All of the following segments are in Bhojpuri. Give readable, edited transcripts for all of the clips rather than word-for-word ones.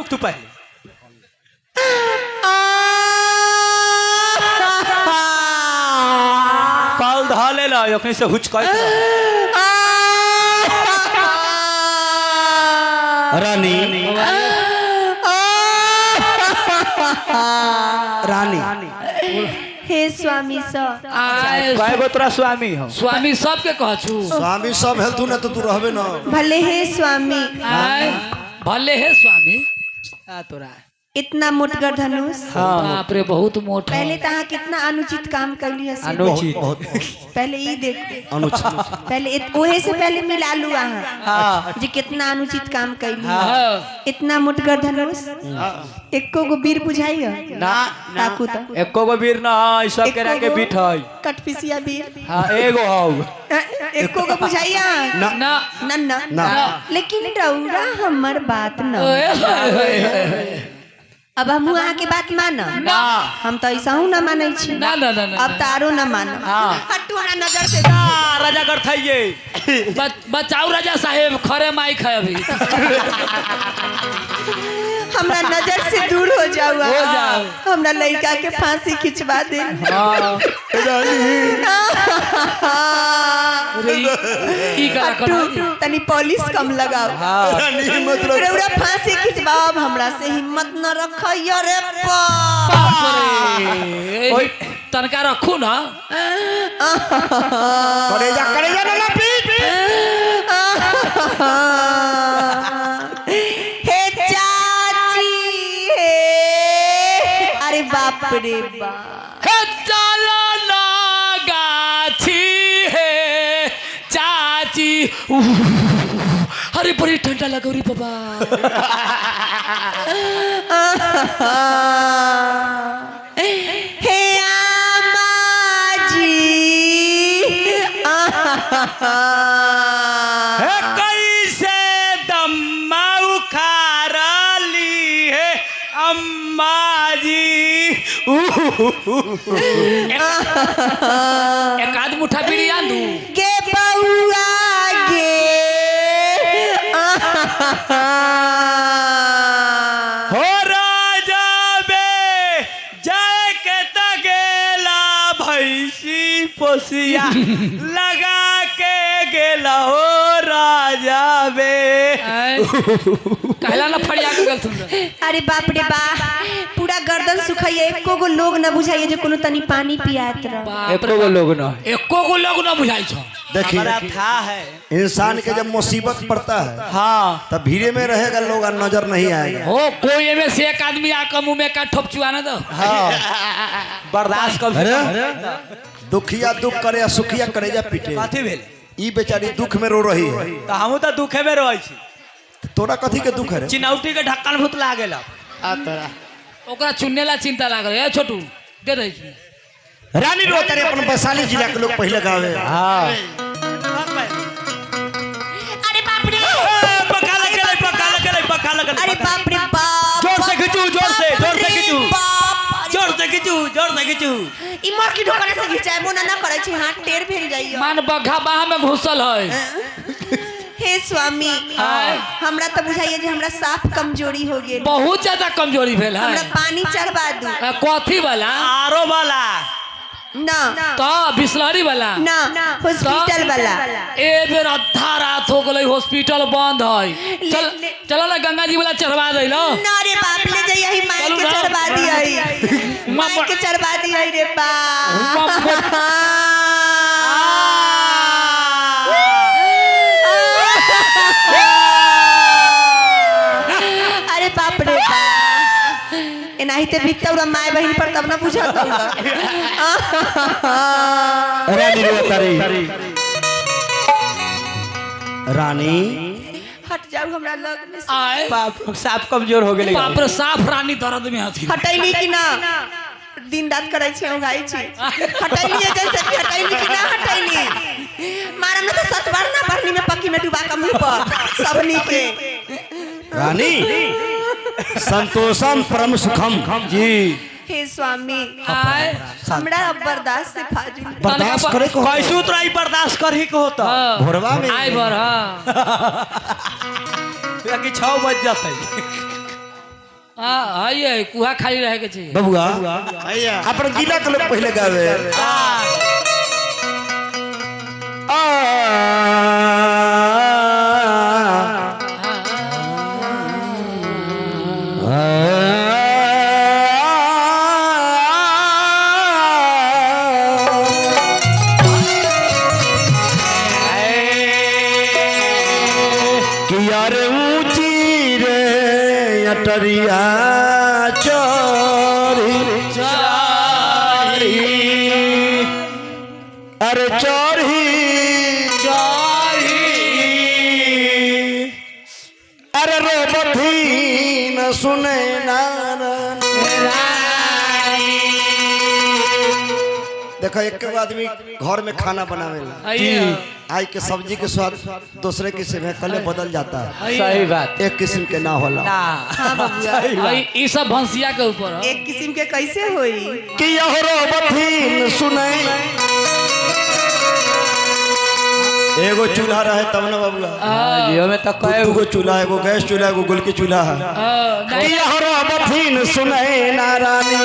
रुक तू पहले कल धाले ला यखनी से हुच कह रानी रानी हे स्वामी सब काय गो तोरा स्वामी हो स्वामी सबके कह छु स्वामी सब हेल तू ना तो तू रहबे ना भले हे स्वामी भले है स्वामी तोरा इतना मोटगर धनुष बाप रे बहुत मोट है पहले तहाँ कितना अनुचित काम कर लिया से। अनुचित पहले ये देखो अनुचित पहले ओहे से पहले मिला लू अहाँ हाँ जी कितना अनुचित काम कर लिया हाँ। इतना मोटगर धनुष एको गो बीर बुझाई ना ताकू तो एको गो वीर ना ई सब करा के बीठ है कटपिसिया बीर हां एगो हौ एको गो बुझाइया ना नन्ना ना लेकिन रौरा हमर बात न अब हम वहाँ के बात मानो ना हम तो ऐसा हूँ न माने छी ना ना ना अब तारो न मानो हाँ। हटू हमारा नजर से ना राजा कर थइए बचाओ राजा साहेब खरे माइक है अभी हमरा नजर से दूर हो जाओ हो जाओ। हमरा लड़का के फांसी खिंचवा दे हां ई करा हटू तनी पॉलिश कम लगाओ रानी मत रख रौरा फांसी खिंचवाओ अब हमरा से हिम्मत न रखियो रे ओए तनका रखू ना करेजा ना पीट हे चाची हे अरे बाप रे बाप हे चलो ना गाछी है चाची अरे बड़ी ठंडा लगा रे बाबा हे आमा जी हे कैसे दम्मा उखारली है अम्मा जी एक आध मुठा बीड़ी आंदू गे बउआ गे हो राजा बे जय के तगेला भैंसी पोसिया लगा के गेला हो राजा बे कहला ना फड़िया के गल तुम अरे बाप रे बा पूरा गर्दन सुखाइए एको गो लोग न बुझाइए जो कोनो तनी पानी पियात रह एको गो लोग न एको को लोग ना बुझाई छ देखिए हमारा था है इंसान के जब मुसीबत पड़ता है हाँ तब भीड़े में रहेगा लोग और नजर नहीं आएगा हो कोई में से एक आदमी आकर मुंह में का ठोप चुआ ना दो हाँ बर्दाश्त कर अरे दुखिया दुख करे या सुखिया करे जा पीटे कथी भेल ई बेचारी दुख में रो रही है तो हमहू तो दुखे में रहै छी तोरा कथी के दुख है रे? चिनौटी के ढक्कन भूत लागेला ओकरा चुननेला चिंता लागल है छोटू दे रही छी रानी रो करे अपन वैशाली जिला के लोग पहले गावे हाँ अरे बाप रे पका लगले अरे बाप रे बाप जोर से खींचू जोर से खींचू बाप जोर से खींचू ई मोर की ढोकरे से घिचाए मोना ना करे छी हाथ टेढ़ भेल जाइयो मान बघा बाह में घुसल है हे स्वामी हमरा तो बुझाइए जे हमरा साफ कमजोरी हो गेल बहुत ज्यादा कमजोरी भेल है हमरा पानी चढ़वा दू कथी वाला आरो वाला ना तो बिस्लरी वाला ना हॉस्पिटल वाला ए बेर आधा रात हो गई हॉस्पिटल बंद है चल चलो ना गंगा जी वाला चढ़वा दे लो ना रे बाप ले जाइए ही माई चलू के ना। चढ़वा दिए माई के चढ़वा दिए रे बाप अरे बाप रे बाप एनाही ते भीतर माय बहन पर तब ना बुझत रानी रो करे रानी हट जाऊ हमरा लग में से। आए बाप साफ कमजोर हो गेले बाप रे साफ रानी दर्द में हथी हटैली कि ना दिन रात करे छे उगाई छे हटैली जैसे कि हटैली कि ना हटैली मारम ना तो सतवार ना भरनी में पक्की में डुबा के मुंह पर सबनी के रानी संतोषम परम सुखम जी हे स्वामी आए हमरा अब बर्दाश्त से फाजुल बर्दाश्त करे को कैसू तोरा ई बर्दाश्त करही के होता भोरवा में आए बर कि 6 बज जाते हाँ ये कुहा खाली रहे के चाहिए। बबुआ अपन जिला के लोग पहले गावे टरिया चोरी अरे चोरी अरे रे बथी न सुने नारन। देखो एक आदमी घर में खाना बनावेला आई के सब्जी के स्वाद दूसरे किस्म है कल बदल जाता है। सही बात। एक किस्म के ना होला हाँ बबुआ ये सब भंसिया के ऊपर है। एक किस्म के कैसे होई कि यहरो बथीन सुने एगो चूल्हा रहे तब ना बबुआ जियो में तो कई एगो चूल्हा एगो गैस चूल्हा एगो गुल की चूल्हा है कि यहरो बथीन सुने नारानी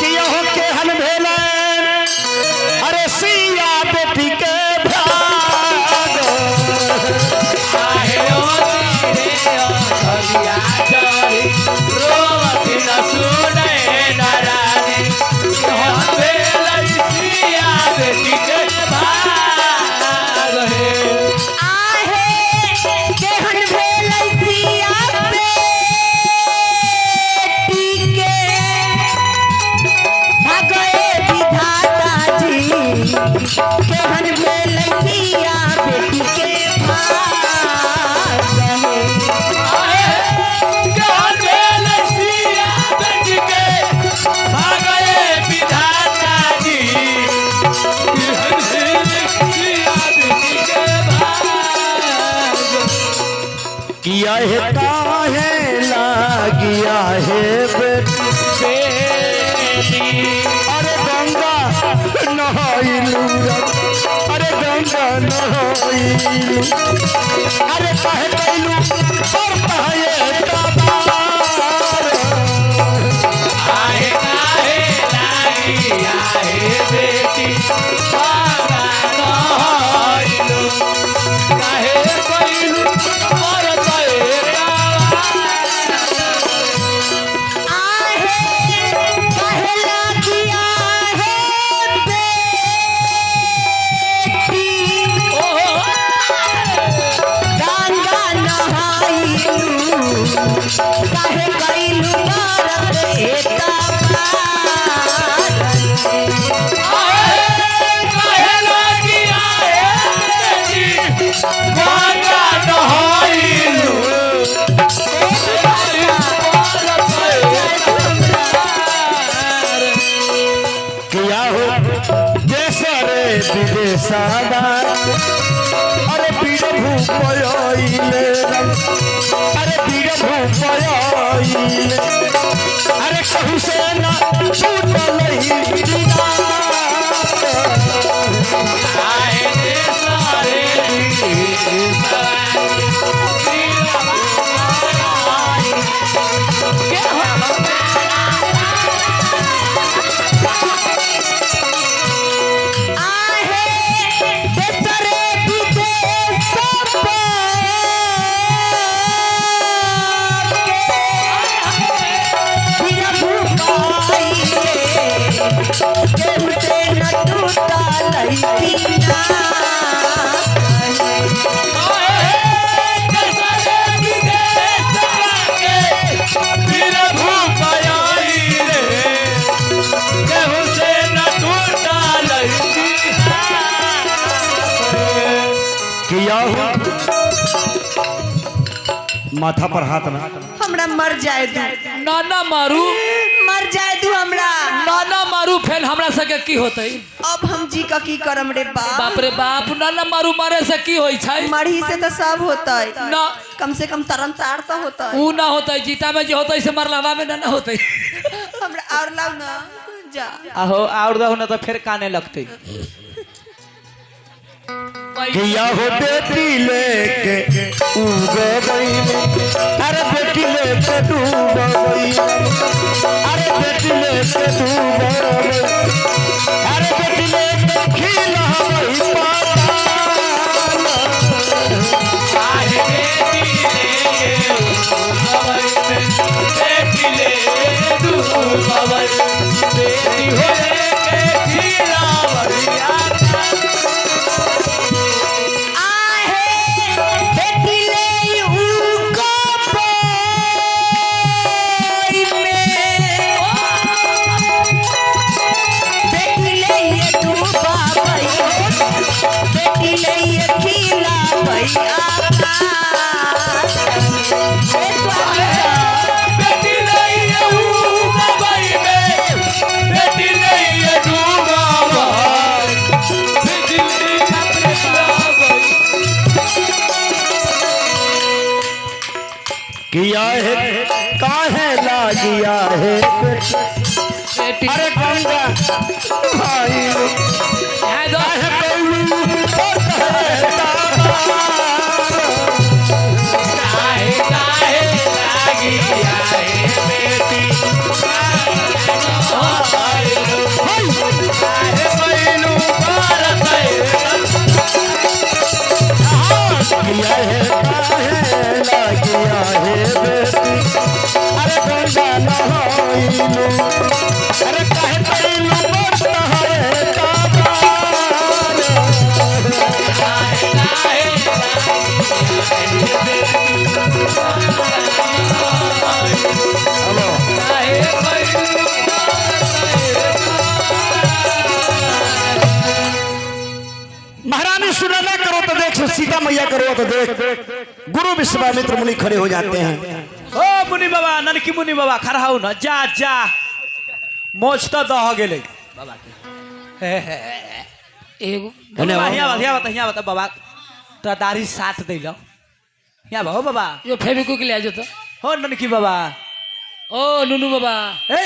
कि यहो के हन भेले अरे सिया बेटी के किया है काहे लागिया है बेटी अरे गंगा नहाइलू अरे गंगा नहाइलू अरे कहे कैलू और कहे कबार काहे लागिया है बेटी सादा अरे पीर भूपयाइले अरे पीर भूपयाइले अरे कहू से ना छूटलही दीना आए दे सारे माथा पर हाथ में हमरा मर जाए दू नाना मारू मर जाए दू हमरा नाना मारू फेल हमरा सके की होतै अब हम जी का की करम रे बाप रे बाप नाना मारू मारे से की होई छै मरही से तो सब होतै ना कम से कम तरन तार तो होतै ऊ ना होतै जीता में जे होतै से मरलावा में ना होतै हमरा और लाओ ना जा आहो और दहो ना तो फिर काने लगते किया हो बेटी लेके उग गई अरे बेटी लेके डूब लगिया है बेटी बेटी अरे गंगा भाई यहाँ दो काहे कैलू काहे काहे लागी आए बेटी काहे कैलू भारत लगिया है काहे लगिया है बेटी अरे गंगा नहाइलू अरे काहे कैलू मरता है काबार महारानी सुनना करो तो देख सीता मैया करो तो देख गुरु विश्वामित्र मुनि खड़े हो जाते हैं ओ मुनि बाबा ननकी मुनि बाबा खड़ा हो न जा जा मोच तो दह गेले बाबा के एगो यहाँ बता बाबा तो दाढ़ी साथ दे लो यहाँ बा हो बाबा यो फेविक्विक ले आजो तो हो ननकी बाबा ओ नुनू बाबा ए